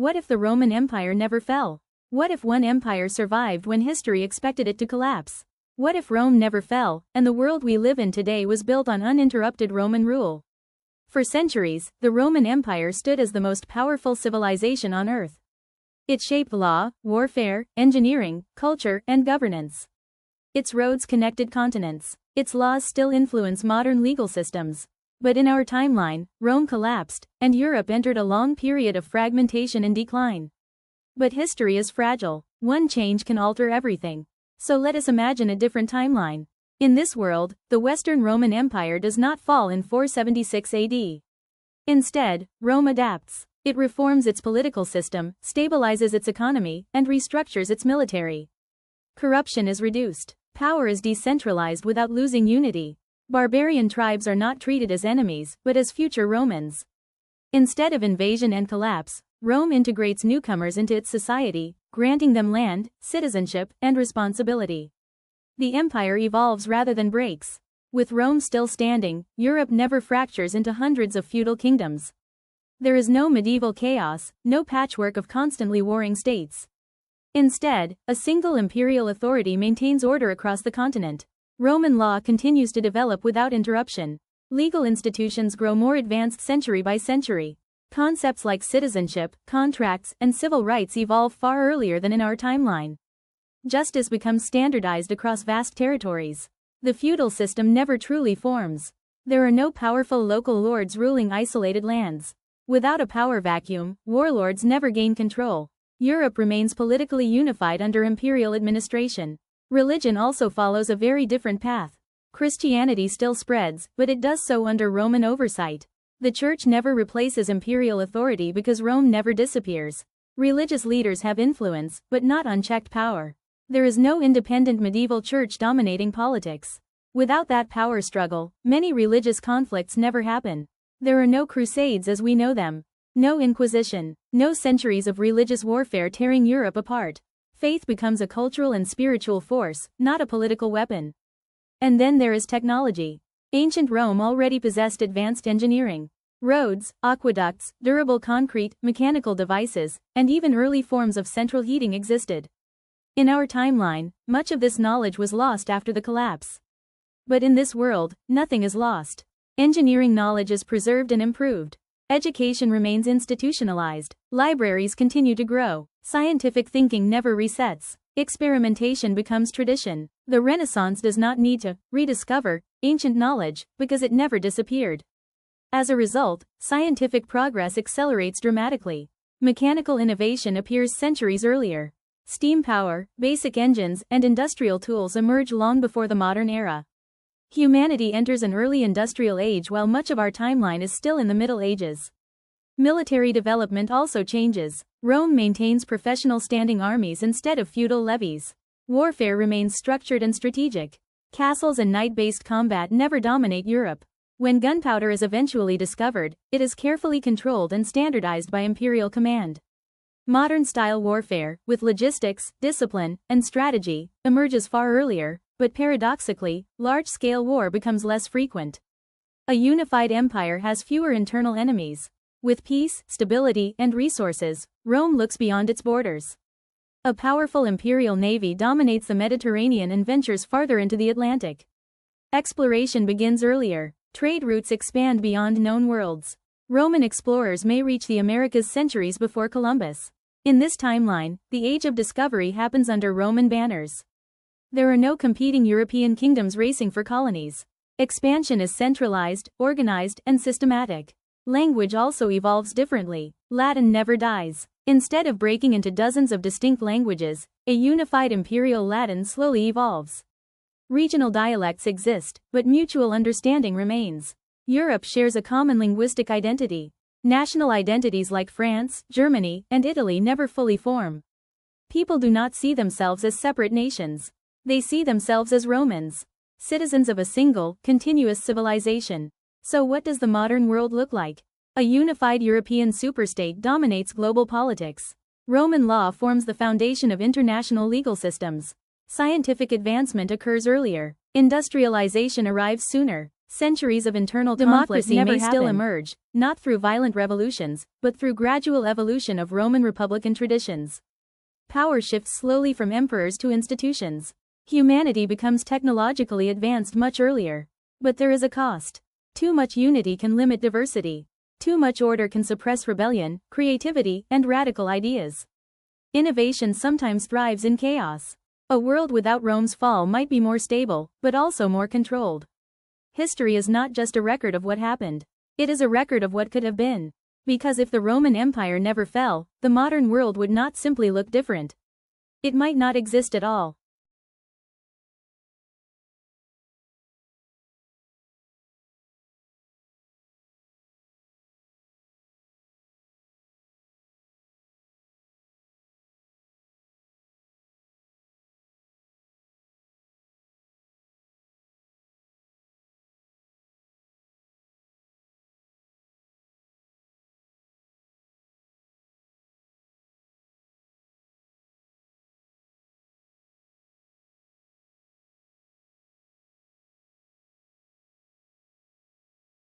What if the Roman Empire never fell? What if one empire survived when history expected it to collapse? What if Rome never fell, and the world we live in today was built on uninterrupted Roman rule? For centuries, the Roman Empire stood as the most powerful civilization on earth. It shaped law, warfare, engineering, culture, and governance. Its roads connected continents. Its laws still influence modern legal systems. But in our timeline, Rome collapsed, and Europe entered a long period of fragmentation and decline. But history is fragile. One change can alter everything. So let us imagine a different timeline. In this world, the Western Roman Empire does not fall in 476 AD. Instead, Rome adapts. It reforms its political system, stabilizes its economy, and restructures its military. Corruption is reduced. Power is decentralized without losing unity. Barbarian tribes are not treated as enemies, but as future Romans. Instead of invasion and collapse, Rome integrates newcomers into its society, granting them land, citizenship, and responsibility. The empire evolves rather than breaks. With Rome still standing, Europe never fractures into hundreds of feudal kingdoms. There is no medieval chaos, no patchwork of constantly warring states. Instead, a single imperial authority maintains order across the continent. Roman law continues to develop without interruption. Legal institutions grow more advanced century by century. Concepts like citizenship, contracts, and civil rights evolve far earlier than in our timeline. Justice becomes standardized across vast territories. The feudal system never truly forms. There are no powerful local lords ruling isolated lands. Without a power vacuum, warlords never gain control. Europe remains politically unified under imperial administration. Religion also follows a very different path. Christianity still spreads, but it does so under Roman oversight. The Church never replaces imperial authority because Rome never disappears. Religious leaders have influence, but not unchecked power. There is no independent medieval church dominating politics. Without that power struggle, many religious conflicts never happen. There are no crusades as we know them. No Inquisition. No centuries of religious warfare tearing Europe apart. Faith becomes a cultural and spiritual force, not a political weapon. And then there is technology. Ancient Rome already possessed advanced engineering. Roads, aqueducts, durable concrete, mechanical devices, and even early forms of central heating existed. In our timeline, much of this knowledge was lost after the collapse. But in this world, nothing is lost. Engineering knowledge is preserved and improved. Education remains institutionalized. Libraries continue to grow. Scientific thinking never resets. Experimentation becomes tradition. The Renaissance does not need to rediscover ancient knowledge because it never disappeared. As a result, scientific progress accelerates dramatically. Mechanical innovation appears centuries earlier. Steam power, basic engines, and industrial tools emerge long before the modern era. Humanity enters an early industrial age while much of our timeline is still in the Middle Ages. Military development also changes. Rome maintains professional standing armies instead of feudal levies. Warfare remains structured and strategic. Castles and knight-based combat never dominate Europe. When gunpowder is eventually discovered, it is carefully controlled and standardized by imperial command. Modern-style warfare, with logistics, discipline, and strategy, emerges far earlier, but paradoxically, large-scale war becomes less frequent. A unified empire has fewer internal enemies. With peace, stability, and resources, Rome looks beyond its borders. A powerful imperial navy dominates the Mediterranean and ventures farther into the Atlantic. Exploration begins earlier. Trade routes expand beyond known worlds. Roman explorers may reach the Americas centuries before Columbus. In this timeline, the age of discovery happens under Roman banners. There are no competing European kingdoms racing for colonies. Expansion is centralized, organized, and systematic. Language also evolves differently. Latin never dies. Instead of breaking into dozens of distinct languages, a unified imperial Latin slowly evolves. Regional dialects exist, but mutual understanding remains. Europe shares a common linguistic identity. National identities like France, Germany, and Italy never fully form. People do not see themselves as separate nations. They see themselves as Romans, citizens of a single, continuous civilization. So what does the modern world look like? A unified European superstate dominates global politics. Roman law forms the foundation of international legal systems. Scientific advancement occurs earlier. Industrialization arrives sooner. Centuries of internal conflict may still emerge, not through violent revolutions, but through gradual evolution of Roman Republican traditions. Power shifts slowly from emperors to institutions. Humanity becomes technologically advanced much earlier. But there is a cost. Too much unity can limit diversity. Too much order can suppress rebellion, creativity, and radical ideas. Innovation sometimes thrives in chaos. A world without Rome's fall might be more stable, but also more controlled. History is not just a record of what happened. It is a record of what could have been. Because if the Roman Empire never fell, the modern world would not simply look different. It might not exist at all.